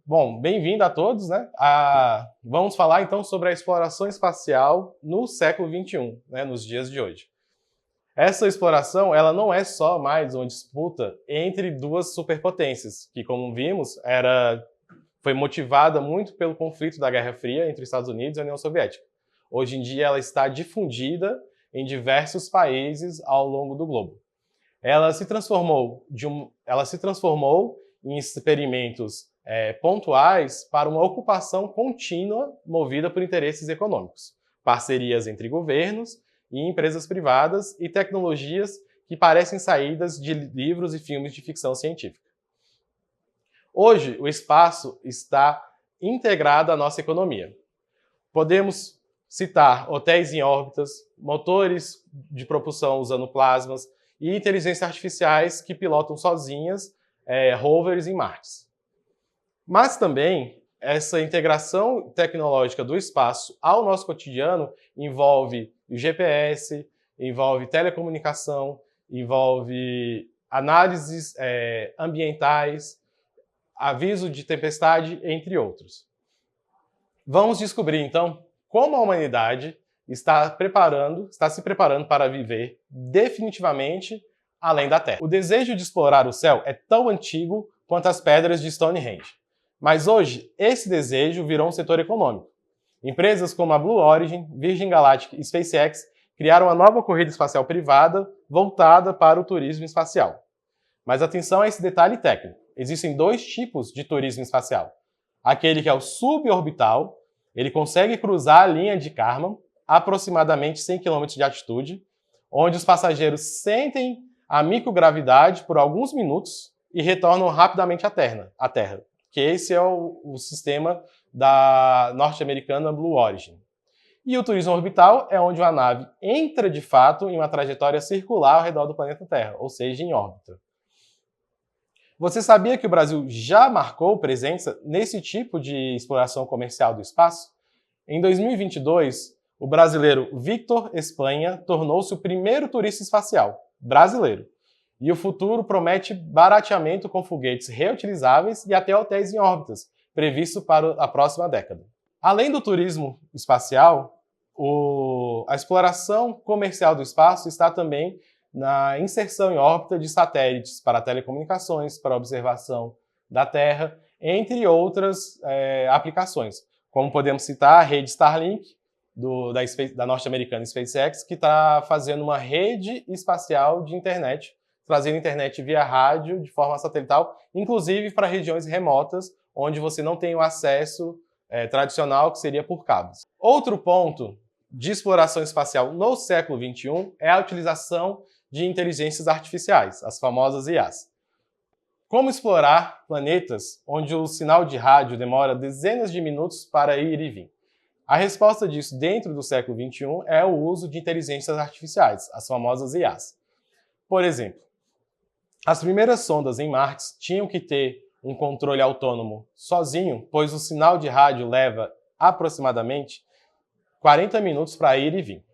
Bom, bem-vindo a todos, né? Vamos falar então sobre a exploração espacial no século XXI, né, nos dias de hoje. Essa exploração, ela não é só mais uma disputa entre duas superpotências, que, como vimos, foi motivada muito pelo conflito da Guerra Fria entre os Estados Unidos e a União Soviética. Hoje em dia, ela está difundida em diversos países ao longo do globo. Ela se transformou em experimentos pontuais para uma ocupação contínua movida por interesses econômicos, parcerias entre governos e empresas privadas e tecnologias que parecem saídas de livros e filmes de ficção científica. Hoje, o espaço está integrado à nossa economia. Podemos citar hotéis em órbitas, motores de propulsão usando plasmas e inteligências artificiais que pilotam sozinhas rovers em Marte. Mas também essa integração tecnológica do espaço ao nosso cotidiano envolve o GPS, envolve telecomunicação, envolve análises ambientais, aviso de tempestade, entre outros. Vamos descobrir, então, como a humanidade está se preparando para viver definitivamente além da Terra. O desejo de explorar o céu é tão antigo quanto as pedras de Stonehenge. Mas hoje, esse desejo virou um setor econômico. Empresas como a Blue Origin, Virgin Galactic e SpaceX criaram uma nova corrida espacial privada voltada para o turismo espacial. Mas atenção a esse detalhe técnico. Existem dois tipos de turismo espacial. Aquele que é o suborbital, ele consegue cruzar a linha de Kármán, aproximadamente 100 km de altitude, onde os passageiros sentem a microgravidade por alguns minutos e retornam rapidamente à Terra. Que esse é o sistema da norte-americana Blue Origin. E o turismo orbital é onde uma nave entra de fato em uma trajetória circular ao redor do planeta Terra, ou seja, em órbita. Você sabia que o Brasil já marcou presença nesse tipo de exploração comercial do espaço? Em 2022, o brasileiro Victor Espanha tornou-se o primeiro turista espacial brasileiro. E o futuro promete barateamento com foguetes reutilizáveis e até hotéis em órbitas, previsto para a próxima década. Além do turismo espacial, a exploração comercial do espaço está também na inserção em órbita de satélites para telecomunicações, para observação da Terra, entre outras aplicações. Como podemos citar a rede Starlink, da norte-americana SpaceX, que está fazendo uma rede espacial de internet, trazendo internet via rádio de forma satelital, inclusive para regiões remotas, onde você não tem o acesso tradicional, que seria por cabos. Outro ponto de exploração espacial no século XXI é a utilização de inteligências artificiais, as famosas IAs. Como explorar planetas onde o sinal de rádio demora dezenas de minutos para ir e vir? A resposta disso dentro do século XXI é o uso de inteligências artificiais, as famosas IAs. Por exemplo, as primeiras sondas em Marte tinham que ter um controle autônomo sozinho, pois o sinal de rádio leva aproximadamente 40 minutos para ir e vir.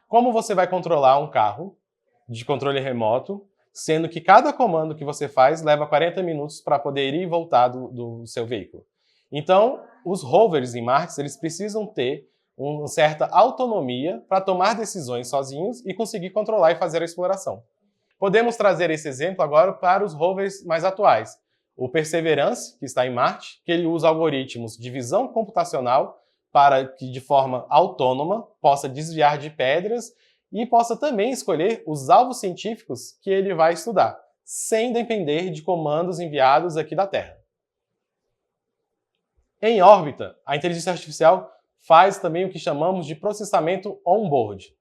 Como você vai controlar um carro de controle remoto, sendo que cada comando que você faz leva 40 minutos para poder ir e voltar do seu veículo? Então, os rovers em Marte, eles precisam ter uma certa autonomia para tomar decisões sozinhos e conseguir controlar e fazer a exploração. Podemos trazer esse exemplo agora para os rovers mais atuais. O Perseverance, que está em Marte, que ele usa algoritmos de visão computacional para que, de forma autônoma, possa desviar de pedras e possa também escolher os alvos científicos que ele vai estudar, sem depender de comandos enviados aqui da Terra. Em órbita, a inteligência artificial faz também o que chamamos de processamento on-board.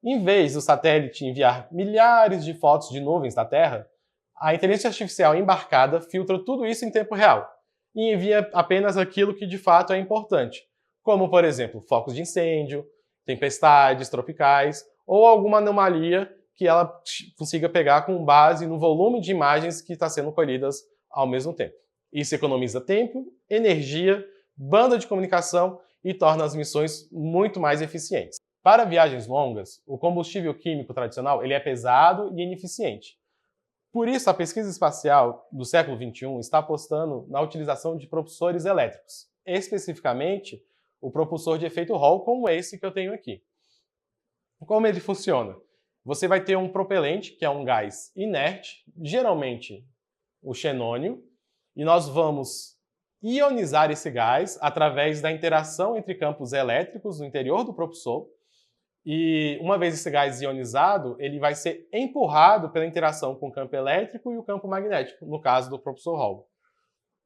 Em vez do satélite enviar milhares de fotos de nuvens da Terra, a inteligência artificial embarcada filtra tudo isso em tempo real e envia apenas aquilo que de fato é importante, como, por exemplo, focos de incêndio, tempestades tropicais ou alguma anomalia que ela consiga pegar com base no volume de imagens que está sendo colhidas ao mesmo tempo. Isso economiza tempo, energia, banda de comunicação e torna as missões muito mais eficientes. Para viagens longas, o combustível químico tradicional ele é pesado e ineficiente. Por isso, a pesquisa espacial do século XXI está apostando na utilização de propulsores elétricos, especificamente o propulsor de efeito Hall, como esse que eu tenho aqui. Como ele funciona? Você vai ter um propelente, que é um gás inerte, geralmente o xenônio, e nós vamos ionizar esse gás através da interação entre campos elétricos no interior do propulsor. E uma vez esse gás ionizado, ele vai ser empurrado pela interação com o campo elétrico e o campo magnético, no caso do propulsor Hall.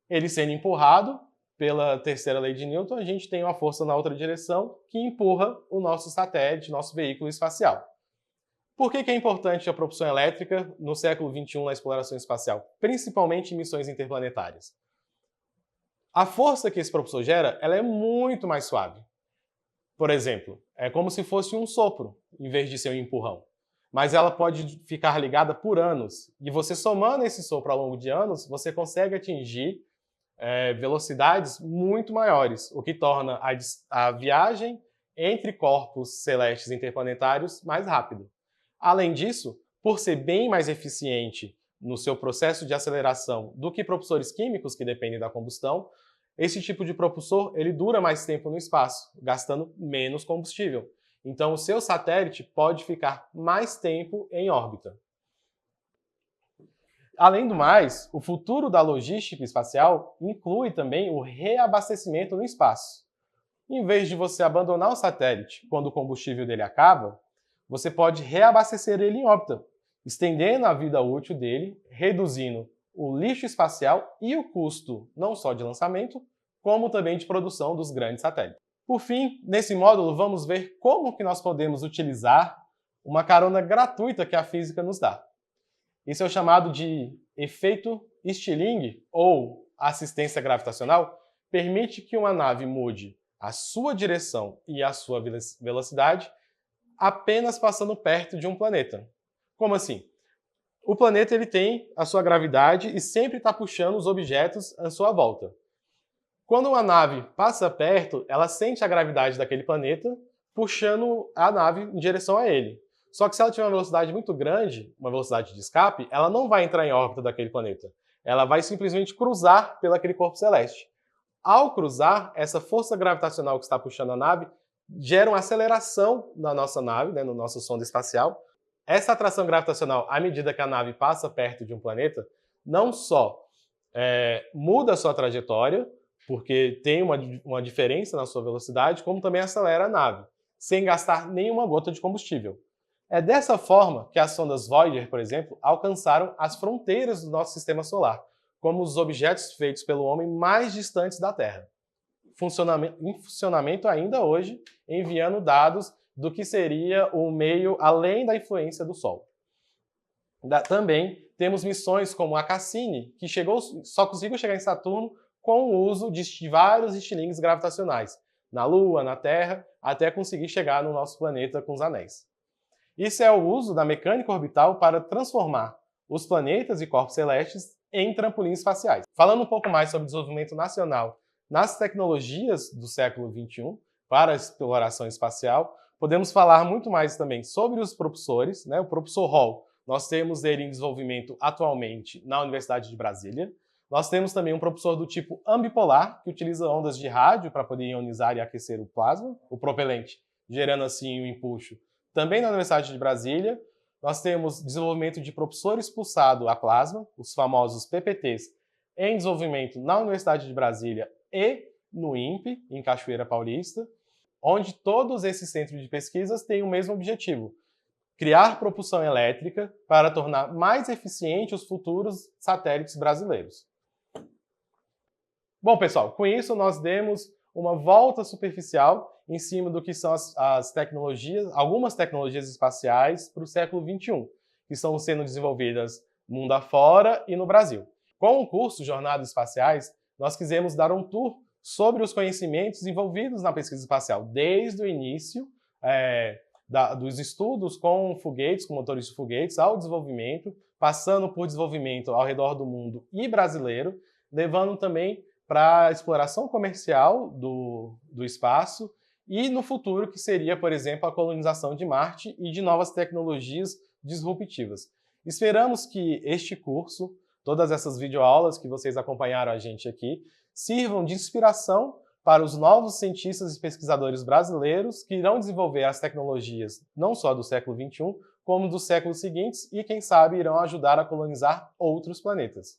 Ele sendo empurrado pela terceira lei de Newton, a gente tem uma força na outra direção que empurra o nosso satélite, nosso veículo espacial. Por que é importante a propulsão elétrica no século XXI na exploração espacial, principalmente em missões interplanetárias? A força que esse propulsor gera, ela é muito mais suave. Por exemplo, é como se fosse um sopro, em vez de ser um empurrão. Mas ela pode ficar ligada por anos. E você somando esse sopro ao longo de anos, você consegue atingir velocidades muito maiores, o que torna a viagem entre corpos celestes interplanetários mais rápido. Além disso, por ser bem mais eficiente no seu processo de aceleração do que propulsores químicos que dependem da combustão, esse tipo de propulsor ele dura mais tempo no espaço, gastando menos combustível. Então, o seu satélite pode ficar mais tempo em órbita. Além do mais, o futuro da logística espacial inclui também o reabastecimento no espaço. Em vez de você abandonar o satélite quando o combustível dele acaba, você pode reabastecer ele em órbita, estendendo a vida útil dele, reduzindo o lixo espacial e o custo não só de lançamento, como também de produção dos grandes satélites. Por fim, nesse módulo vamos ver como que nós podemos utilizar uma carona gratuita que a física nos dá. Isso é o chamado de efeito Stirling, ou assistência gravitacional, permite que uma nave mude a sua direção e a sua velocidade apenas passando perto de um planeta. Como assim? O planeta ele tem a sua gravidade e sempre está puxando os objetos à sua volta. Quando uma nave passa perto, ela sente a gravidade daquele planeta puxando a nave em direção a ele. Só que se ela tiver uma velocidade muito grande, uma velocidade de escape, ela não vai entrar em órbita daquele planeta. Ela vai simplesmente cruzar pelo aquele corpo celeste. Ao cruzar, essa força gravitacional que está puxando a nave gera uma aceleração na nossa nave, no nosso sonda espacial. Essa atração gravitacional, à medida que a nave passa perto de um planeta, não só muda a sua trajetória, porque tem uma diferença na sua velocidade, como também acelera a nave, sem gastar nenhuma gota de combustível. É dessa forma que as sondas Voyager, por exemplo, alcançaram as fronteiras do nosso sistema solar, como os objetos feitos pelo homem mais distantes da Terra. Em funcionamento ainda hoje, enviando dados do que seria o meio além da influência do Sol. Também temos missões como a Cassini, que só conseguiu chegar em Saturno com o uso de vários estilingues gravitacionais, na Lua, na Terra, até conseguir chegar no nosso planeta com os anéis. Isso é o uso da mecânica orbital para transformar os planetas e corpos celestes em trampolins espaciais. Falando um pouco mais sobre o desenvolvimento nacional nas tecnologias do século XXI para a exploração espacial, podemos falar muito mais também sobre os propulsores, o propulsor Hall. Nós temos ele em desenvolvimento atualmente na Universidade de Brasília. Nós temos também um propulsor do tipo ambipolar, que utiliza ondas de rádio para poder ionizar e aquecer o plasma, o propelente, gerando assim o empuxo. Também na Universidade de Brasília, nós temos desenvolvimento de propulsores pulsado a plasma, os famosos PPTs, em desenvolvimento na Universidade de Brasília e no INPE, em Cachoeira Paulista, onde todos esses centros de pesquisas têm o mesmo objetivo: criar propulsão elétrica para tornar mais eficiente os futuros satélites brasileiros. Bom, pessoal, com isso nós demos uma volta superficial em cima do que são as tecnologias, algumas tecnologias espaciais para o século XXI, que estão sendo desenvolvidas mundo afora e no Brasil. Com o curso Jornadas Espaciais, nós quisemos dar um tour sobre os conhecimentos envolvidos na pesquisa espacial, desde o início dos estudos com foguetes, com motores de foguetes, ao desenvolvimento, passando por desenvolvimento ao redor do mundo e brasileiro, levando também para a exploração comercial do espaço e no futuro que seria, por exemplo, a colonização de Marte e de novas tecnologias disruptivas. Esperamos que este curso, todas essas videoaulas que vocês acompanharam a gente aqui, sirvam de inspiração para os novos cientistas e pesquisadores brasileiros que irão desenvolver as tecnologias não só do século XXI, como dos séculos seguintes e, quem sabe, irão ajudar a colonizar outros planetas.